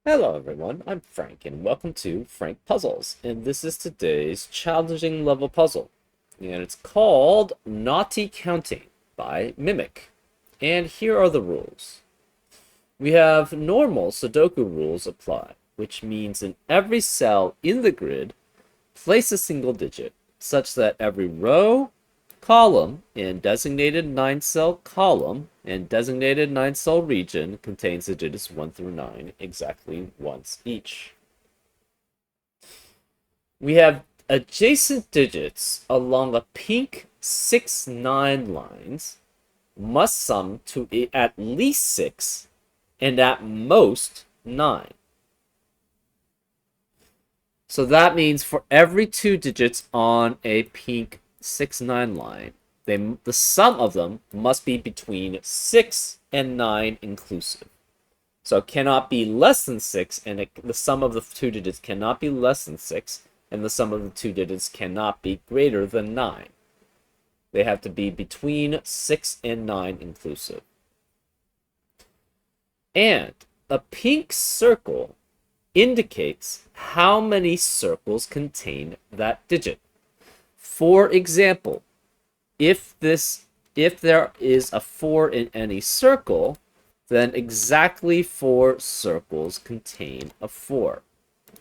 Hello everyone, I'm Frank and welcome to Frank Puzzles, and this is today's challenging level puzzle, and it's called Naughty Counting by Mimic. And here are the rules. We have normal Sudoku rules apply, which means in every cell in the grid, place a single digit, such that every row, column, and designated 9-cell column and designated 9-cell region contains the digits 1 through 9 exactly once each. We have adjacent digits along a pink 6-9 lines must sum to at least 6 and at most 9. So that means for every 2 digits on a pink 6-9 line, the sum of them must be between 6 and 9 inclusive. So it cannot be less than 6, and the sum of the 2 digits cannot be less than 6, and the sum of the 2 digits cannot be greater than 9. They have to be between 6 and 9 inclusive. And a pink circle indicates how many circles contain that digit. For example, if there is a 4 in any circle, then exactly 4 circles contain a 4.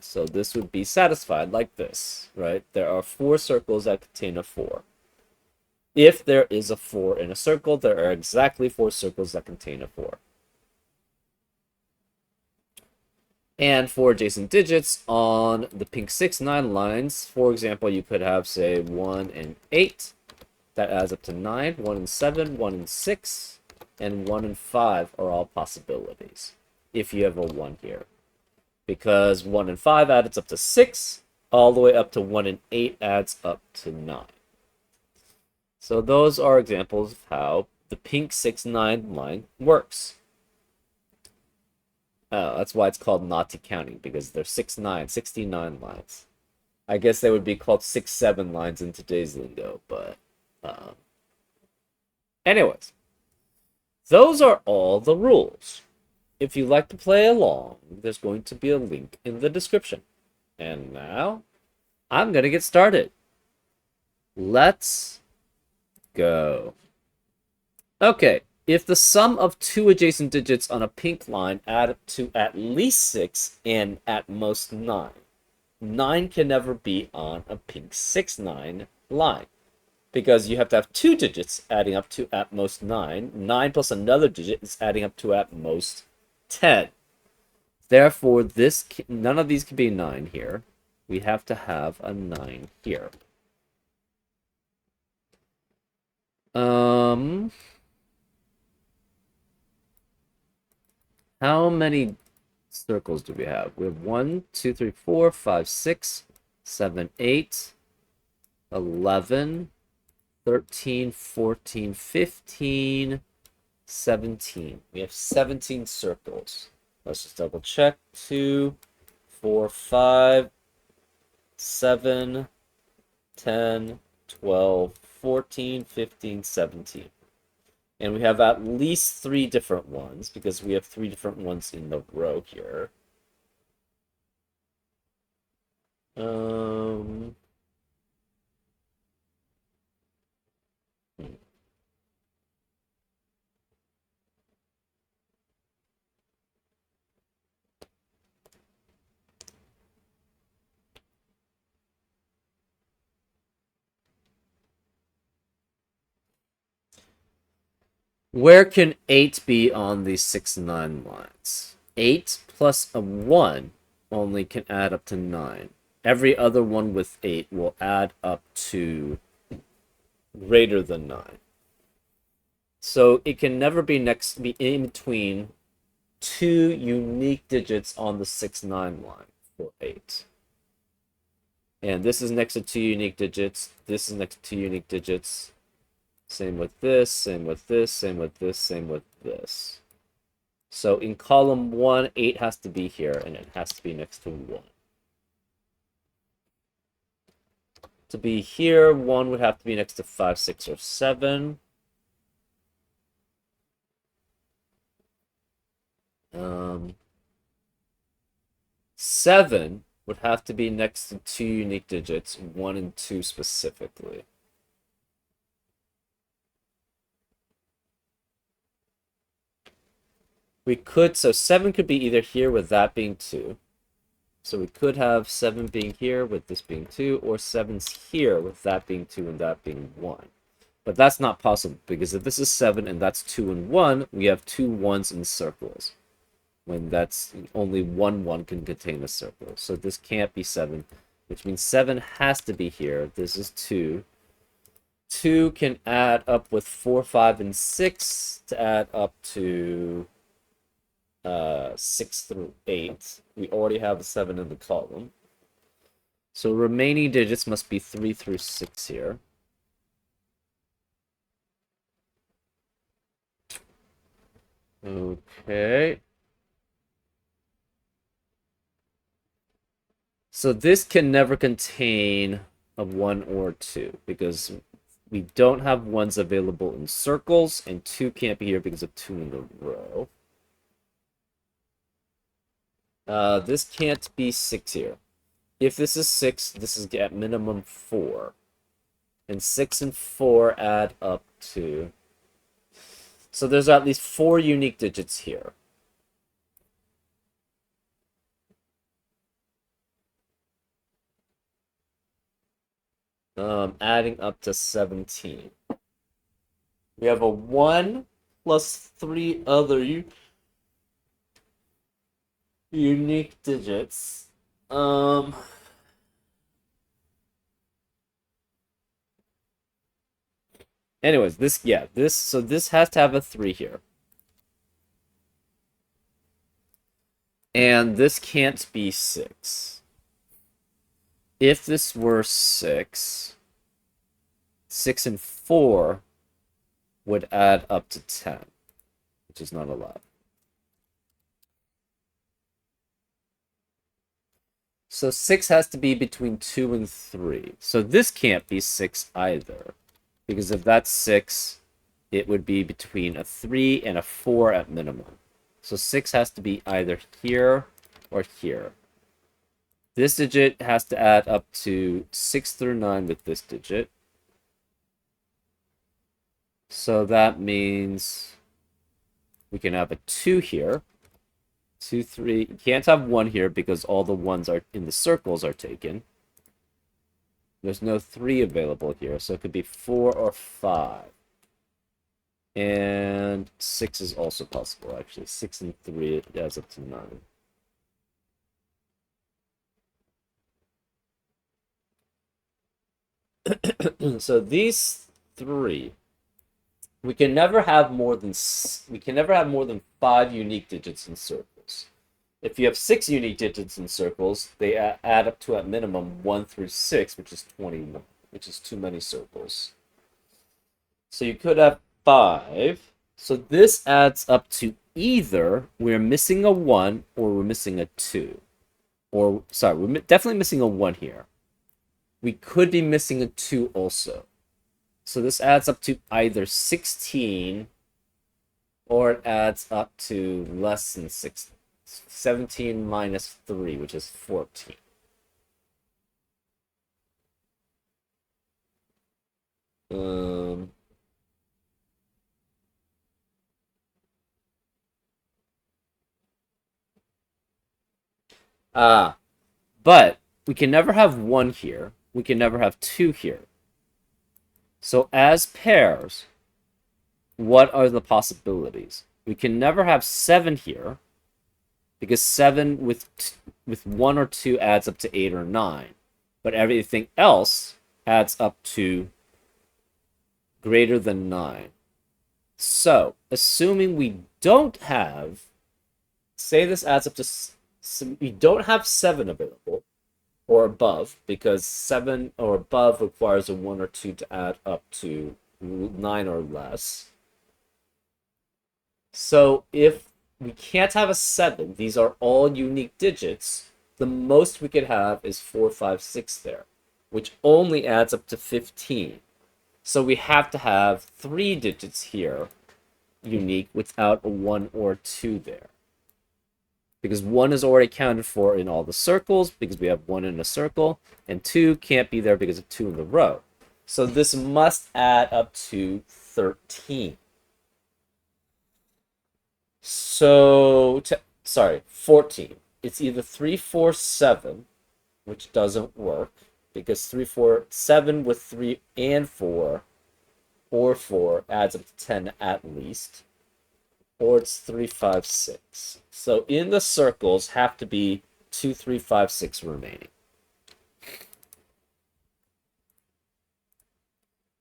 So this would be satisfied like this, right? There are 4 circles that contain a 4. If there is a 4 in a circle, there are exactly 4 circles that contain a 4. And for adjacent digits on the pink 6-9 lines, for example, you could have, say, 1 and 8. That adds up to 9. 1 and 7, 1 and 6, and 1 and 5 are all possibilities if you have a 1 here. Because 1 and 5 adds up to 6, all the way up to 1 and 8 adds up to 9. So those are examples of how the pink 6-9 line works. That's why it's called naughty counting, because they're 6-9, 69 lines. I guess they would be called 6-7 lines in today's lingo, but anyways, those are all the rules. If you'd like to play along, there's going to be a link in the description. And now, I'm going to get started. Let's go. Okay, if the sum of 2 adjacent digits on a pink line add up to at least 6 and at most 9, 9 can never be on a pink 6-9 line, because you have to have 2 digits adding up to at most 9. 9 plus another digit is adding up to at most 10. Therefore, none of these can be 9 here. We have to have a 9 here. How many circles do we have? We have 1, 2, 3, 4, 5, 6, 7, 8, 11, 13, 14, 15, 17. We have 17 circles. Let's just double check. 2, 4, 5, 7, 10, 12, 14, 15, 17. And we have at least 3 different ones, because we have 3 different ones in the row here. Where can 8 be on these 6-9 lines? 8 plus a 1 only can add up to 9. Every other one with 8 will add up to greater than 9. So it can never be in between 2 unique digits on the 6-9 line for 8. And this is next to 2 unique digits. This is next to 2 unique digits. Same with this, same with this, same with this, same with this. So in column 1, 8 has to be here, and it has to be next to 1. To be here, 1 would have to be next to 5, 6, or 7. 7 would have to be next to two unique digits, 1 and 2 specifically. We could, so 7 could be either here with that being 2. So we could have 7 being here with this being 2, or 7's here with that being 2 and that being 1. But that's not possible, because if this is 7 and that's 2 and 1, we have two 1s in circles. When that's only one 1 can contain a circle. So this can't be 7, which means 7 has to be here. This is 2. 2 can add up with 4, 5, and 6 to add up to 6 through 8. We already have a 7 in the column. So remaining digits must be 3 through 6 here. Okay. So this can never contain a 1 or 2, because we don't have 1s available in circles, and 2 can't be here because of 2 in a row. This can't be 6 here. If this is 6, this is at minimum 4. And 6 and 4 add up to... So there's at least 4 unique digits here. Adding up to 17. We have a 1 plus 3 other unique digits. Anyways, this has to have a 3 here. And this can't be 6. If this were 6, 6 and 4 would add up to 10, which is not allowed. So 6 has to be between 2 and 3. So this can't be 6 either. Because if that's 6, it would be between a 3 and a 4 at minimum. So 6 has to be either here or here. This digit has to add up to 6 through 9 with this digit. So that means we can have a 2 here. 2, 3. You can't have 1 here because all the 1s are in the circles are taken. There's no 3 available here, so it could be 4 or 5. And 6 is also possible, actually. 6 and 3, it adds up to 9. So these 3, we can never have more than 5 unique digits in circles. If you have 6 unique digits in circles, they add up to at minimum 1 through 6, which is 21, which is too many circles. So you could have 5. So this adds up to either we're missing a 1 or we're missing a 2. Or, sorry, we're definitely missing a 1 here. We could be missing a 2 also. So this adds up to either 16 or it adds up to less than 16. 17 minus 3, which is 14. But we can never have 1 here. We can never have 2 here. So as pairs, what are the possibilities? We can never have 7 here, because 7 with 1 or 2 adds up to 8 or 9. But everything else adds up to greater than 9. So, assuming we don't have, say this adds up to, we don't have 7 available, or above, because 7 or above requires a 1 or 2 to add up to 9 or less. So, if we can't have a 7, these are all unique digits, the most we could have is 4, 5, 6 there, which only adds up to 15. So we have to have 3 digits here, unique, without a 1 or 2 there. because 1 is already accounted for in all the circles because we have 1 in a circle, and 2 can't be there because of 2 in the row. So this must add up to 13. So, sorry, 14. It's either 3, 4, 7, which doesn't work because 3, 4, 7 with 3 and 4 or 4 adds up to 10 at least, or it's 3, 5, 6. So in the circles have to be 2, 3, 5, 6 remaining.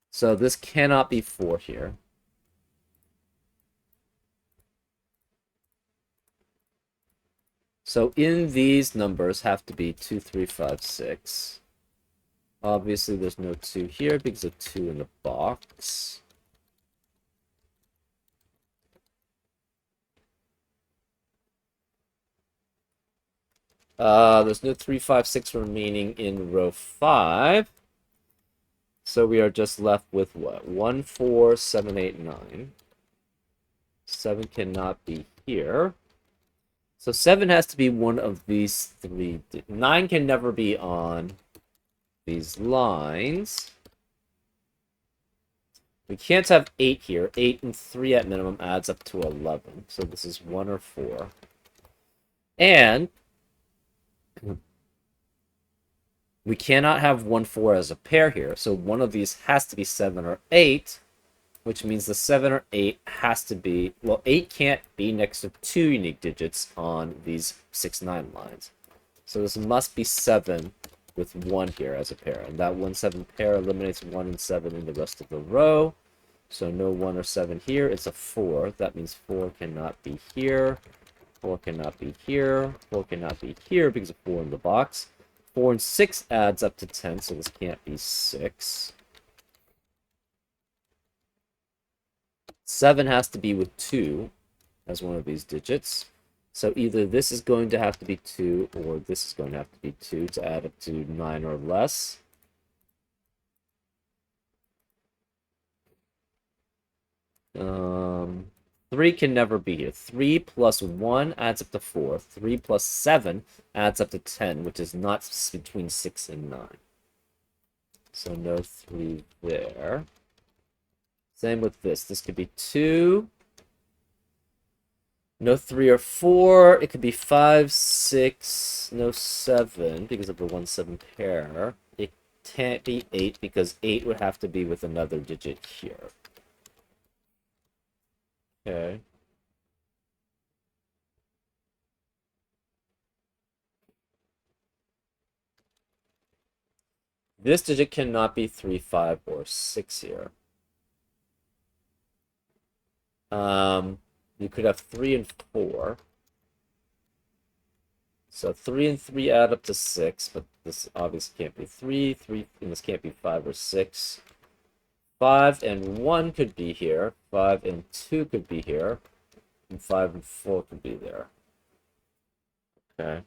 So this cannot be 4 here. So in these numbers have to be 2, 3, 5, 6. Obviously there's no 2 here because of 2 in the box. There's no 3, 5, 6 remaining in row 5. So we are just left with what? 1, 4, 7, 8, 9. 7 cannot be here. So 7 has to be one of these 3. 9 can never be on these lines. We can't have 8 here. 8 and 3 at minimum adds up to 11. So this is 1 or 4. And we cannot have 1, 4 as a pair here. So one of these has to be 7 or 8, which means the 7 or 8 has to be... Well, 8 can't be next to 2 unique digits on these 6, 9 lines. So this must be 7 with 1 here as a pair. And that 1, 7 pair eliminates 1 and 7 in the rest of the row. So no 1 or 7 here. It's a 4. That means 4 cannot be here. 4 cannot be here. 4 cannot be here because of 4 in the box. 4 and 6 adds up to 10, so this can't be 6. 7 has to be with 2 as one of these digits. So either this is going to have to be 2 or this is going to have to be 2 to add up to 9 or less. Um, 3 can never be here. 3 plus 1 adds up to 4. 3 plus 7 adds up to 10, which is not between 6 and 9. So no 3 there. Same with this. This could be 2. No 3 or 4. It could be 5, 6, no 7 because of the 1, 7 pair. It can't be 8 because 8 would have to be with another digit here. Okay. This digit cannot be 3, 5, or 6 here. You could have 3 and 4. So 3 and 3 add up to 6, but this obviously can't be 3. 3, and this can't be 5 or 6. 5 and 1 could be here. 5 and 2 could be here. And 5 and 4 could be there. Okay.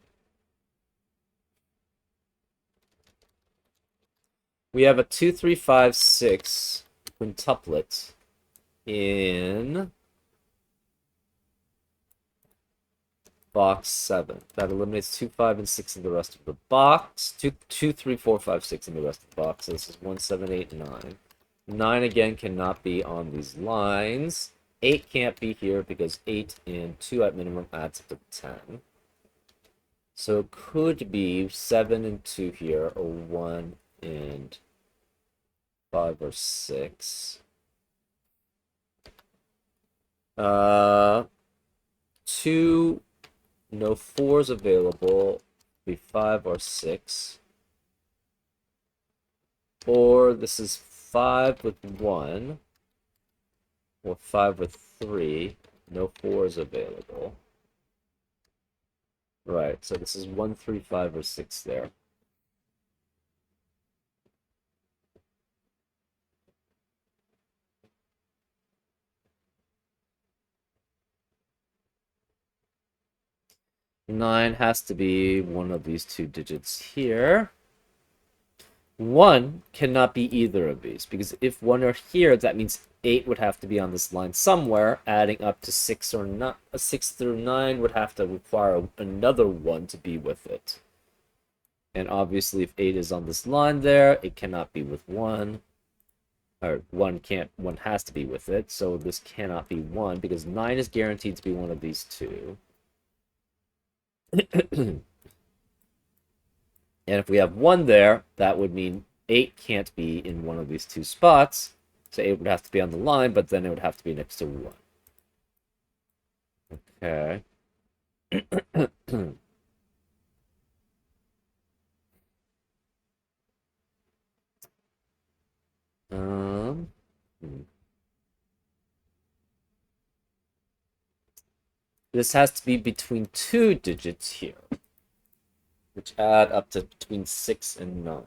We have a 2, 3, 5, 6 quintuplet in box 7. That eliminates 2, 5, and 6 in the rest of the box. 2, 3, 4, 5, 6 in the rest of the box. So this is 1, 7, 8, 9. 9 again cannot be on these lines. 8 can't be here because 8 and 2 at minimum adds up to 10. So it could be 7 and 2 here, or 1 and 5 or 6. 2, no 4s available, be 5 or 6. Or this is 5 with 1, or 5 with 3, no 4s available. Right, so this is 1, 3, 5, or 6 there. Nine has to be one of these two digits here. 1 cannot be either of these, because if 1 are here, that means 8 would have to be on this line somewhere, adding up to 6 or not. 6 through 9 would have to require another 1 to be with it. And obviously, if 8 is on this line there, it cannot be with 1. Or 1 has to be with it, so this cannot be 1, because 9 is guaranteed to be one of these two. And if we have 1 there, that would mean 8 can't be in one of these two spots. So 8 would have to be on the line, but then it would have to be next to 1. Okay. um, This has to be between 2 digits here, which add up to between 6 and 9.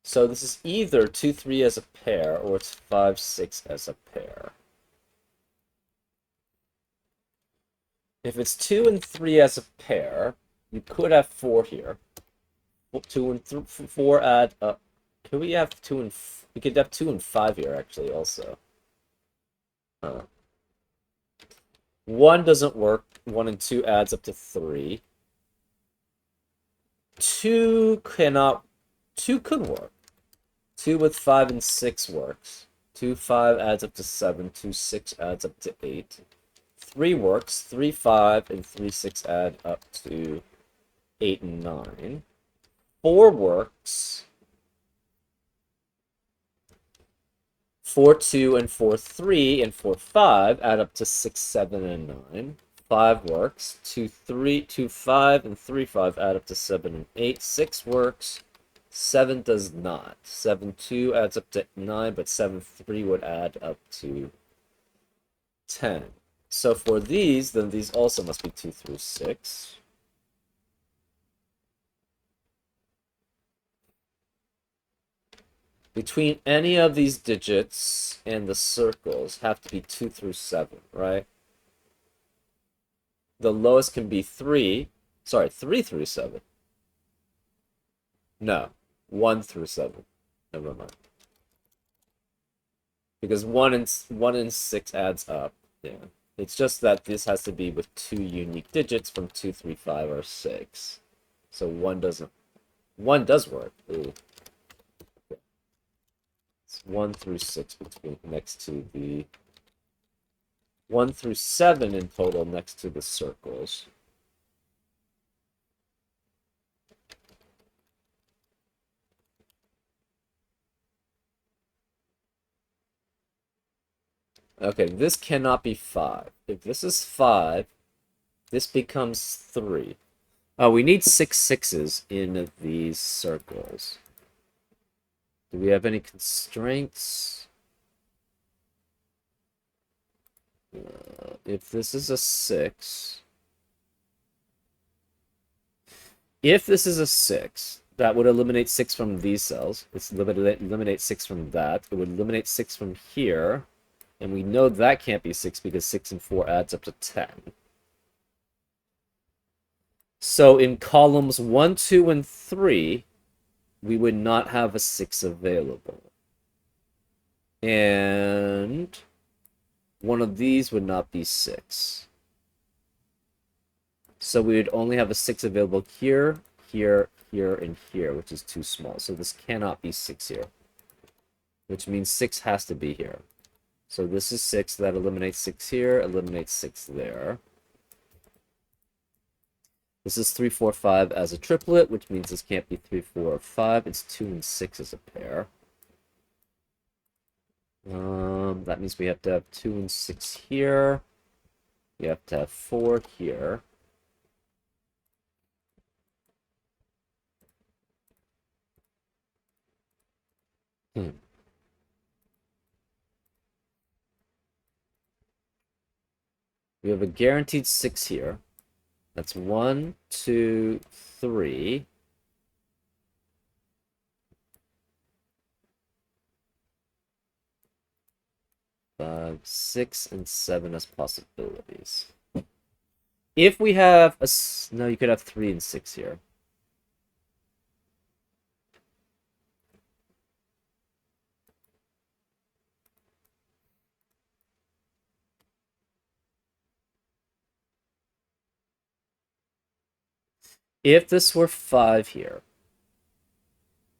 So this is either 2, 3 as a pair, or it's 5, 6 as a pair. If it's 2 and 3 as a pair, you could have 4 here. 2 and 4 add up. Could we have 2 and... We could have 2 and 5 here, actually, also. 1 doesn't work. 1 and 2 adds up to 3. 2 cannot... 2 could work. 2 with 5 and 6 works. 2, 5 adds up to 7. 2, 6 adds up to 8. 3 works. 3, 5, and 3, 6 add up to 8 and 9. 4 works. 4, 2, and 4, 3, and 4, 5 add up to 6, 7, and 9. 5 works. 2, 3, 2, 5, and 3, 5 add up to 7 and 8. 6 works. 7 does not. 7, 2 adds up to 9, but 7, 3 would add up to 10. So for these, then these also must be 2 through 6. Between any of these digits and the circles have to be 2 through 7, right? The lowest can be 3. Sorry, 3 through 7. No, 1 through 7. Never mind. Because 1 and 6 adds up. Yeah. It's just that this has to be with 2 unique digits from 2, 3, 5, or 6. So 1 doesn't... 1 does work. Ooh. It's 1 through 6 between next to the... 1 through 7 in total next to the circles. Okay, this cannot be 5. If this is 5, this becomes 3. Oh, we need 6 sixes in these circles. Do we have any constraints? If this is a 6... If this is a 6, that would eliminate 6 from these cells. It's eliminate 6 from that. It would eliminate 6 from here. And we know that can't be 6 because 6 and 4 adds up to 10. So in columns 1, 2, and 3, we would not have a 6 available. And one of these would not be 6. So we would only have a 6 available here, here, here, and here, which is too small. So this cannot be 6 here, which means 6 has to be here. So this is 6, that eliminates 6 here, eliminates 6 there. This is 3, 4, 5 as a triplet, which means this can't be 3, 4, or 5. It's 2 and 6 as a pair. That means we have to have 2 and 6 here. We have to have 4 here. We have a guaranteed 6 here. That's 1, 2, 3. 5, 6, and 7 as possibilities. If we have a... No, you could have 3 and 6 here. If this were 5 here,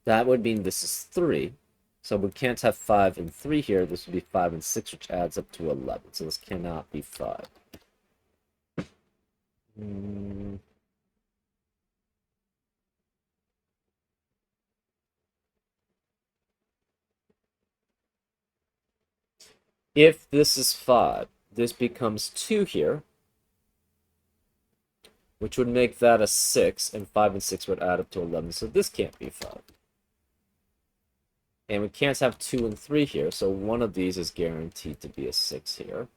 that would mean this is 3. So we can't have 5 and 3 here. This would be 5 and 6, which adds up to 11. So this cannot be 5. If this is 5, this becomes 2 here, which would make that a 6, and 5 and 6 would add up to 11. So this can't be 5. And we can't have 2 and 3 here, so one of these is guaranteed to be a 6 here.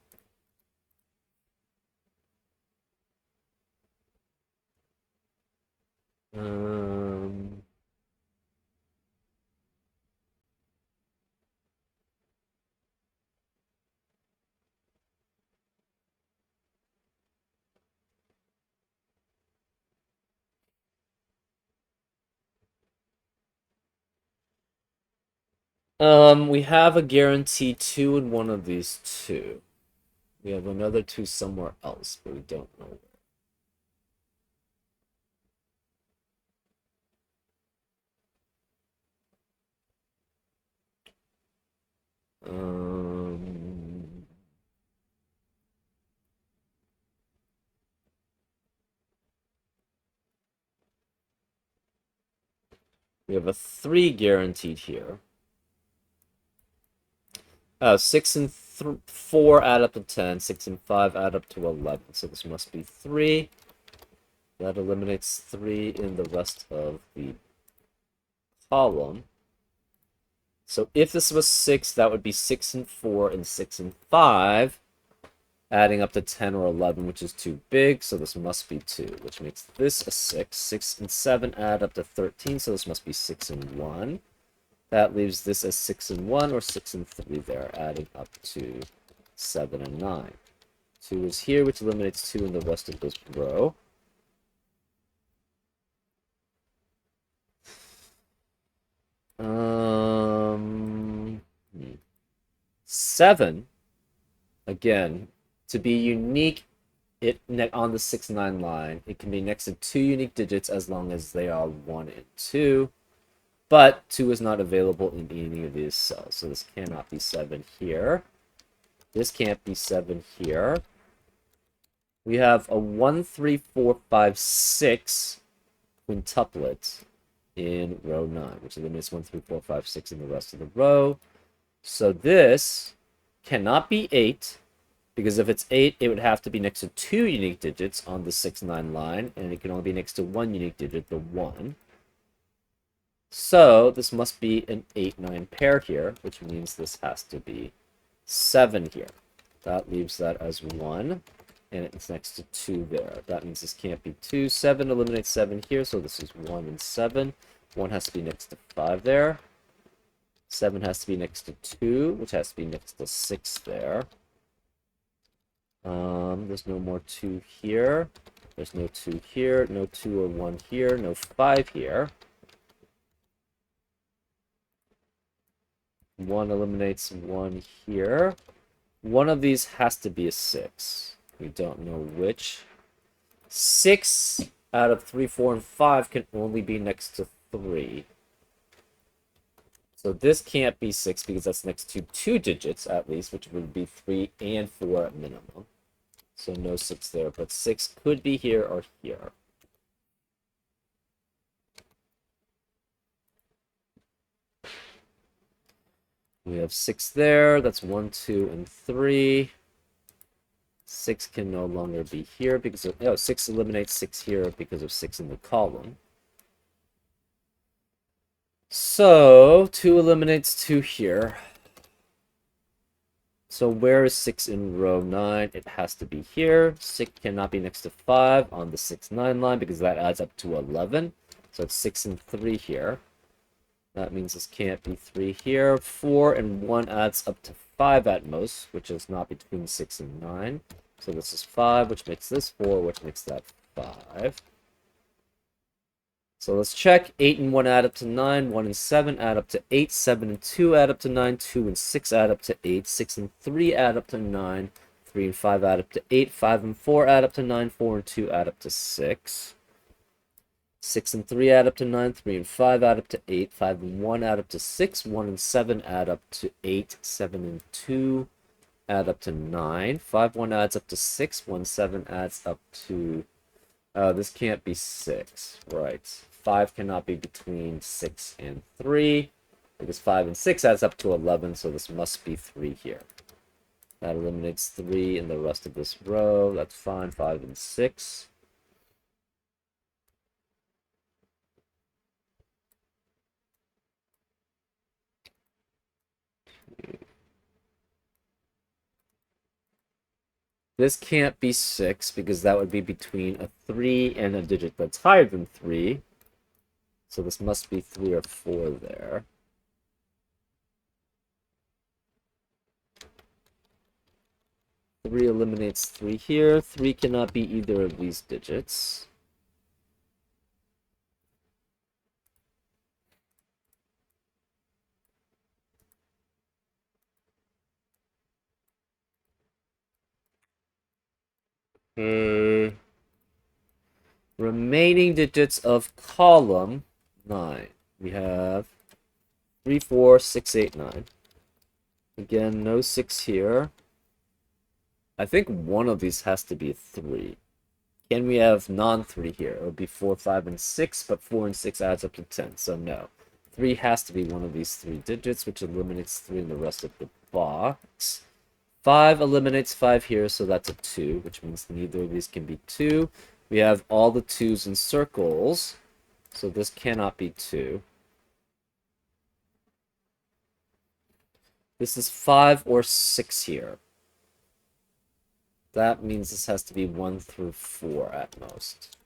We have a guaranteed 2 in one of these two. We have another 2 somewhere else, but we don't know where. We have a 3 guaranteed here. 6 and 4 add up to 10. 6 and 5 add up to 11. So this must be 3. That eliminates 3 in the rest of the column. So if this was 6, that would be 6 and 4 and 6 and 5, adding up to 10 or 11, which is too big. So this must be 2, which makes this a 6. 6 and 7 add up to 13, so this must be 6 and 1. That leaves this as 6 and 1 or 6 and 3 there, adding up to 7 and 9. 2 is here, which eliminates 2 in the rest of this row. Seven, again, to be unique on the 6-9 line, it can be next to 2 unique digits as long as they are 1 and 2. But 2 is not available in any of these cells, so this cannot be 7 here. This can't be 7 here. We have a 1, 3, 4, 5, 6 quintuplet in row 9, which eliminates 1, 3, 4, 5, 6 in the rest of the row. So this cannot be 8, because if it's 8, it would have to be next to 2 unique digits on the 6-9 line, and it can only be next to 1 unique digit, the 1. So this must be an 8-9 pair here, which means this has to be 7 here. That leaves that as 1, and it's next to 2 there. That means this can't be 2. 7 eliminates 7 here, so this is 1 and 7. 1 has to be next to 5 there. 7 has to be next to 2, which has to be next to 6 there. There's no more 2 here. There's no 2 here. No 2 or 1 here. No 5 here. 1 eliminates 1 here. One of these has to be a 6. We don't know which. 6 out of 3, 4, and 5 can only be next to 3. So this can't be 6 because that's next to 2 digits at least, which would be 3 and 4 at minimum. So no 6 there, but 6 could be here or here. We have 6 there. That's 1, 2, and 3. 6 can no longer be here because of... Oh, 6 eliminates 6 here because of 6 in the column. So 2 eliminates 2 here. So where is 6 in row 9? It has to be here. 6 cannot be next to 5 on the 6-9 line because that adds up to 11. So it's 6 and 3 here. That means this can't be 3 here. 4 and 1 adds up to 5 at most, which is not between 6 and 9. So this is 5, which makes this 4, which makes that 5. So let's check. 8 and 1 add up to 9. 1 and 7 add up to 8. 7 and 2 add up to 9. 2 and 6 add up to 8. 6 and 3 add up to 9. 3 and 5 add up to 8. 5 and 4 add up to 9. 4 and 2 add up to 6. 6 and 3 add up to 9, 3 and 5 add up to 8, 5 and 1 add up to 6, 1 and 7 add up to 8, 7 and 2 add up to 9, 5, 1 adds up to 6, 1, 7 adds up to... this can't be 6, right. 5 cannot be between 6 and 3, because 5 and 6 adds up to 11, so this must be 3 here. That eliminates 3 in the rest of this row. That's fine, 5 and 6. This can't be 6 because that would be between a 3 and a digit that's higher than 3. So this must be 3 or 4 there. Three eliminates 3 here. 3 cannot be either of these digits. Remaining digits of column 9. We have 3, 4, 6, 8, 9. Again, no 6 here. I think one of these has to be 3. Can we have non-3 here? It would be 4, 5, and 6, but 4 and 6 adds up to 10, so no. 3 has to be one of these 3 digits, which eliminates 3 in the rest of the box. 5 eliminates 5 here, so that's a 2, which means neither of these can be 2. We have all the 2's in circles, so this cannot be 2. This is 5 or 6 here. That means this has to be 1 through 4 at most.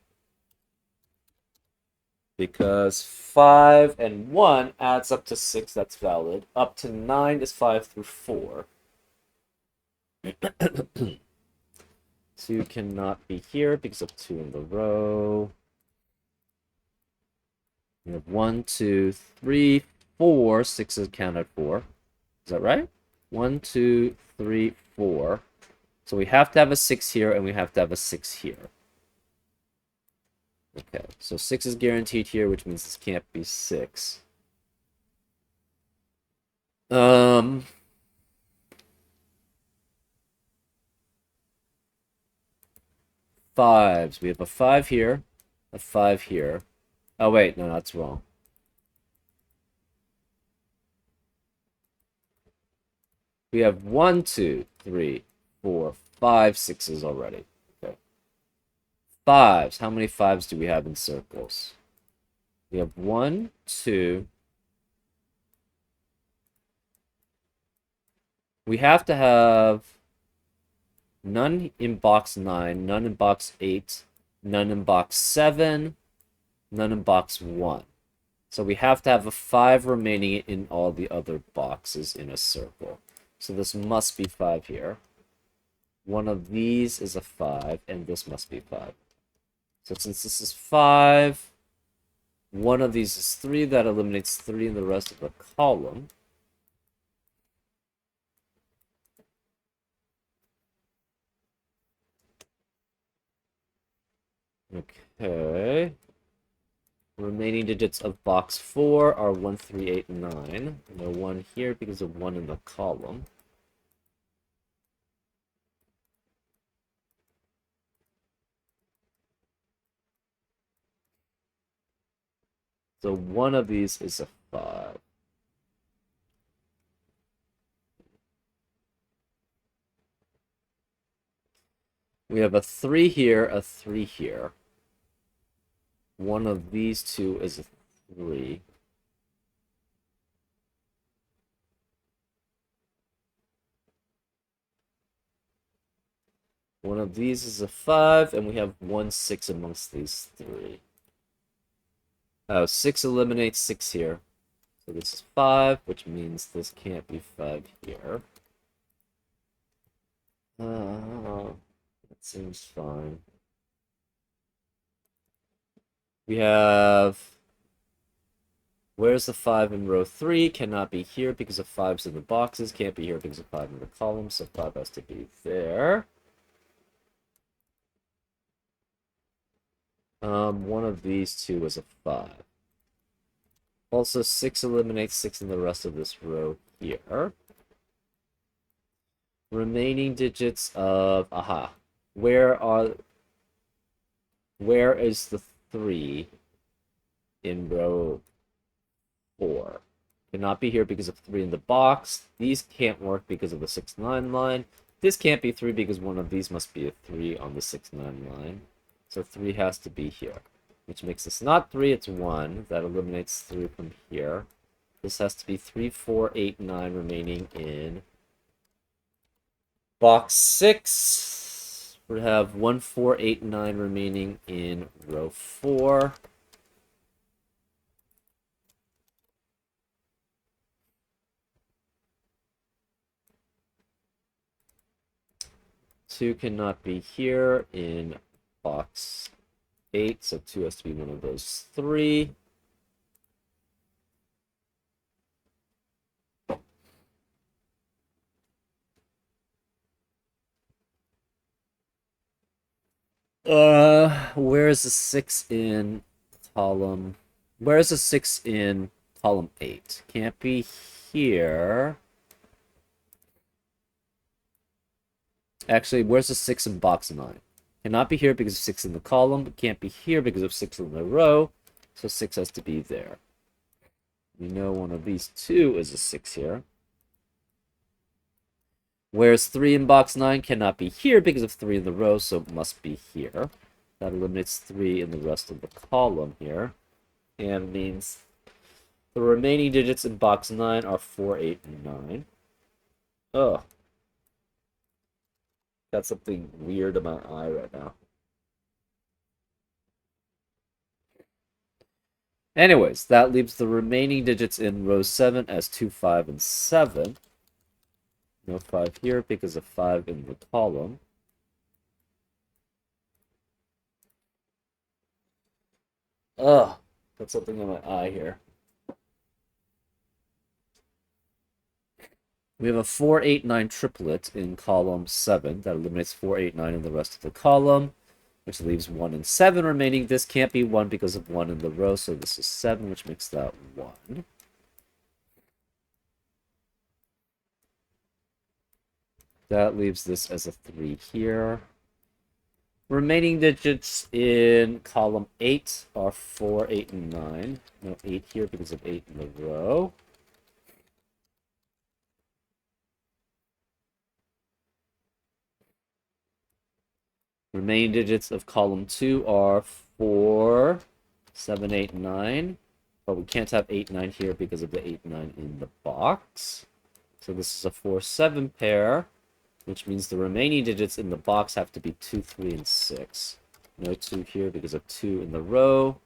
Because 5 and 1 adds up to 6, that's valid. Up to 9 is 5 through 4. 2 cannot be here because of 2 in the row. We have 1, 2, 3, 4. 6 is counted for. Is that right? 1, 2, 3, 4. So we have to have a 6 here, and we have to have a 6 here. Okay, so 6 is guaranteed here, which means this can't be 6. Fives. We have a 5 here, a 5 here. Oh, wait, no, that's wrong. We have 1, 2, 3, 4, 5 6s already. Okay. Fives. How many 5s do we have in circles? We have 1, 2. We have to have none in box 9, none in box 8, none in box 7, none in box 1. So we have to have a 5 remaining in all the other boxes in a circle. So this must be 5 here. One of these is a 5, and this must be 5. So since this is 5, one of these is 3. That eliminates 3 in the rest of the column. Okay. Remaining digits of box 4 are 1, 3, 8, 9. No 1 here because of 1 in the column. So one of these is a 5. We have a 3 here, a 3 here. One of these two is a 3. One of these is a 5, and we have 1 6 amongst these 3. Oh, 6 eliminates 6 here. So this is 5, which means this can't be 5 here. That seems fine. We have... Where's the 5 in row 3? Cannot be here because of 5's in the boxes. Can't be here because of 5 in the column, so 5 has to be there. One of these two is a 5. Also, 6 eliminates 6 in the rest of this row here. Remaining digits of... Aha. Where is the 3 in row 4? Cannot be here because of 3 in the box. These can't work because of the 6-9 line. This can't be 3 because one of these must be a 3 on the 6-9 line. So 3 has to be here, which makes this not 3, it's 1. That eliminates 3 from here. This has to be 3, 4, 8, 9 remaining in box 6. We have 1, 4, 8, 9 remaining in row 4. Two cannot be here in box 8, so 2 has to be one of those 3. Where's the 6 in column? Where's the 6 in column 8? Can't be here. Actually, where's the 6 in box 9? Cannot be here because of 6 in the column, but can't be here because of 6 in the row. So 6 has to be there. We know one of these two is a 6 here. Whereas 3 in box 9 cannot be here because of 3 in the row, so it must be here. That eliminates 3 in the rest of the column here. And means the remaining digits in box 9 are 4, 8, and 9. Ugh. Got something weird in my eye right now. Anyways, that leaves the remaining digits in row 7 as 2, 5, and 7. No 5 here because of 5 in the column. Ugh, got something in my eye here. We have a 4, 8, 9 triplet in column 7. That eliminates 4, 8, 9 in the rest of the column, which leaves 1 and 7 remaining. This can't be 1 because of 1 in the row, so this is 7, which makes that 1. That leaves this as a 3 here. Remaining digits in column 8 are 4, 8, and 9. No 8 here because of 8 in the row. Remaining digits of column 2 are 4, 7, 8, 9. But we can't have 8, 9 here because of the 8, 9 in the box. So this is a 4, 7 pair, which means the remaining digits in the box have to be 2, 3, and 6. No 2 here because of 2 in the row.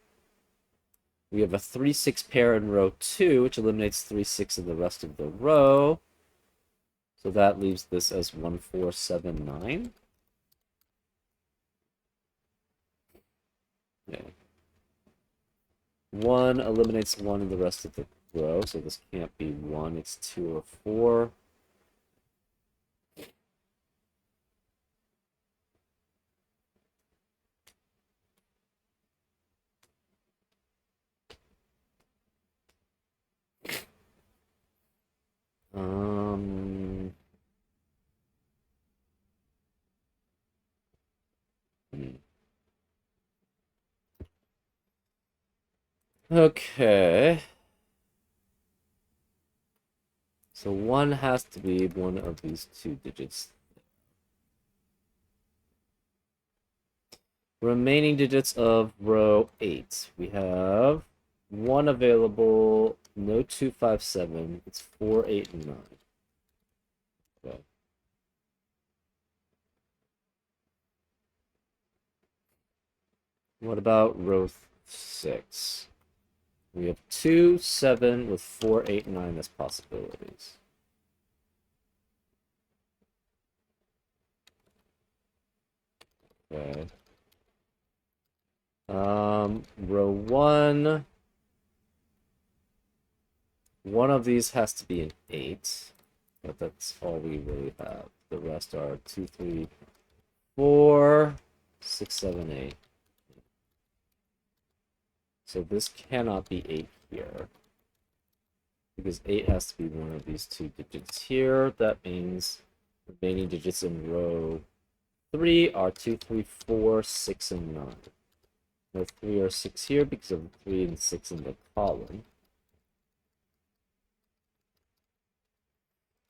We have a 3, 6 pair in row 2, which eliminates 3, 6 in the rest of the row. So that leaves this as 1, 4, 7, 9. Okay. 1 eliminates 1 in the rest of the row, so this can't be 1, it's 2 or 4. Um... Okay. So 1 has to be one of these 2 digits. Remaining digits of row 8. We have 1 available, no 2, 5, 7. It's 4, 8, and 9. Okay. What about row 6? We have 2, 7 with 4, 8, 9 as possibilities. Okay. Row 1. One of these has to be an 8, but that's all we really have. The rest are 2, 3, 4, 6, 7, 8. So this cannot be 8 here. Because 8 has to be one of these two digits here. That means remaining digits in row 3 are 2, 3, 4, 6, and 9. No 3 or 6 here because of 3 and 6 in the column.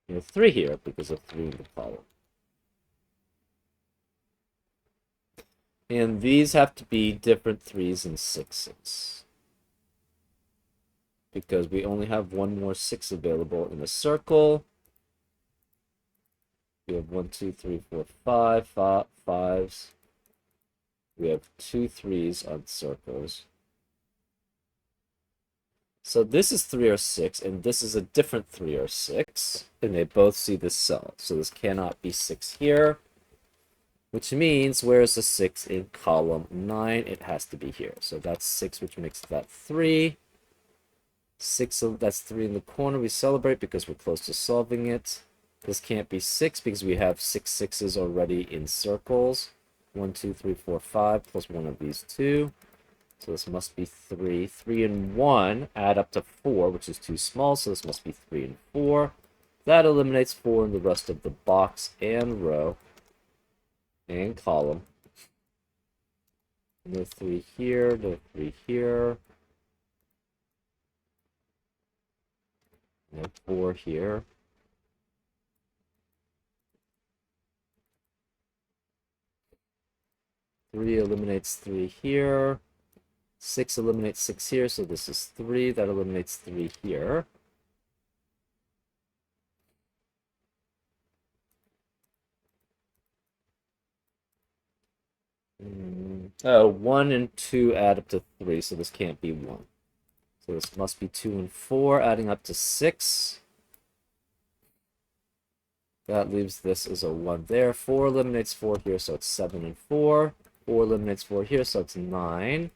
No 3 here because of 3 in the column. And these have to be different 3s and 6s. Because we only have one more 6 available in a circle. We have 1, 2, 3, 4, 5, 5s. We have 2 3s on circles. So this is 3 or 6, and this is a different 3 or 6, and they both see this cell. So this cannot be 6 here, which means where's the 6 in column 9? It has to be here. So that's 6, which makes that 3. 6, that's 3 in the corner. We celebrate because we're close to solving it. This can't be 6 because we have 6 6s already in circles. 1, 2, 3, 4, 5, plus one of these two. So this must be 3. 3 and 1 add up to 4, which is too small, so this must be 3 and 4. That eliminates 4 in the rest of the box and row and column. No 3 here, no 3 here. No 4 here. Three eliminates 3 here. 6 eliminates 6 here, so this is 3. That eliminates 3 here. Oh, 1 and 2 add up to 3, so this can't be 1. So this must be 2 and 4, adding up to 6. That leaves this as a 1 there. 4 eliminates 4 here, so it's 7 and 4. 4 eliminates 4 here, so it's 9.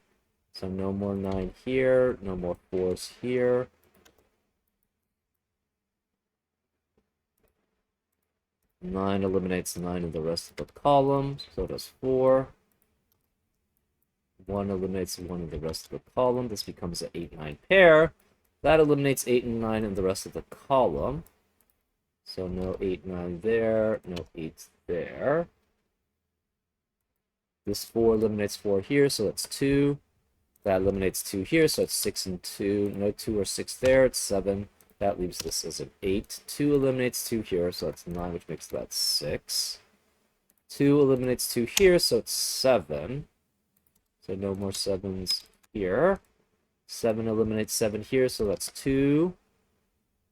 So no more 9 here, no more 4s here. Nine eliminates 9 in the rest of the column, so does 4. 1 eliminates 1 in the rest of the column. This becomes an 8-9 pair. That eliminates 8 and 9 in the rest of the column. So no 8, 9 there, no 8s there. This 4 eliminates 4 here, so that's 2. That eliminates 2 here, so it's 6 and 2. No 2 or 6 there, it's 7. That leaves this as an 8. 2 eliminates 2 here, so that's 9, which makes that 6. 2 eliminates 2 here, so it's 7. So no more 7s here. 7 eliminates 7 here, so that's 2.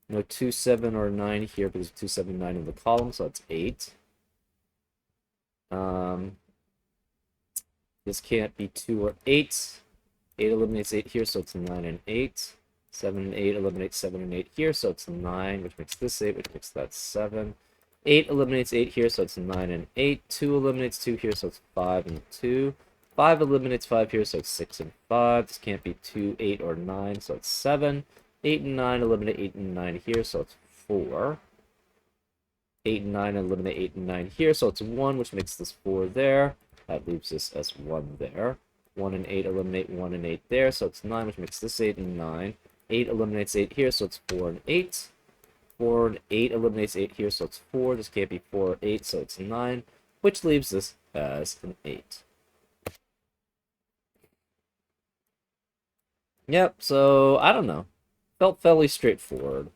No 2, 7, or 9 here because 2, 7, 9 in the column, so that's 8. This can't be 2 or 8. 8 eliminates 8 here, so it's 9 and 8. 7 and 8 eliminates 7 and 8 here, so it's 9, which makes this 8, which makes that 7. 8 eliminates 8 here, so it's 9 and 8. 2 eliminates 2 here, so it's 5 and 2. 5 eliminates 5 here, so it's 6 and 5. This can't be 2, 8, or 9, so it's 7. 8 and 9 eliminate 8 and 9 here, so it's 4. 8 and 9 eliminate 8 and 9 here, so it's 1, which makes this 4 there. That leaves this as 1 there. 1 and 8 eliminate 1 and 8 there, so it's 9, which makes this 8 and 9. 8 eliminates 8 here, so it's 4 and 8. 4 and 8 eliminates 8 here, so it's 4. This can't be 4 or 8, so it's 9, which leaves this as an 8. Yep, so I don't know. Felt fairly straightforward.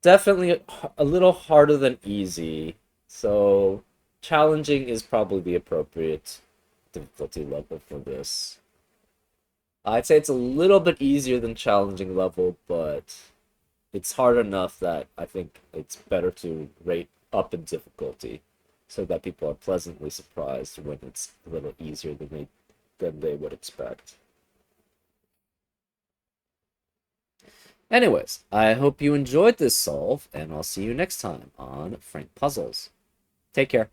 Definitely a little harder than easy, so challenging is probably the appropriate difficulty level for this. I'd say it's a little bit easier than challenging level, but it's hard enough that I think it's better to rate up in difficulty so that people are pleasantly surprised when it's a little easier than they would expect. Anyways, I hope you enjoyed this solve, and I'll see you next time on Frank Puzzles. Take care.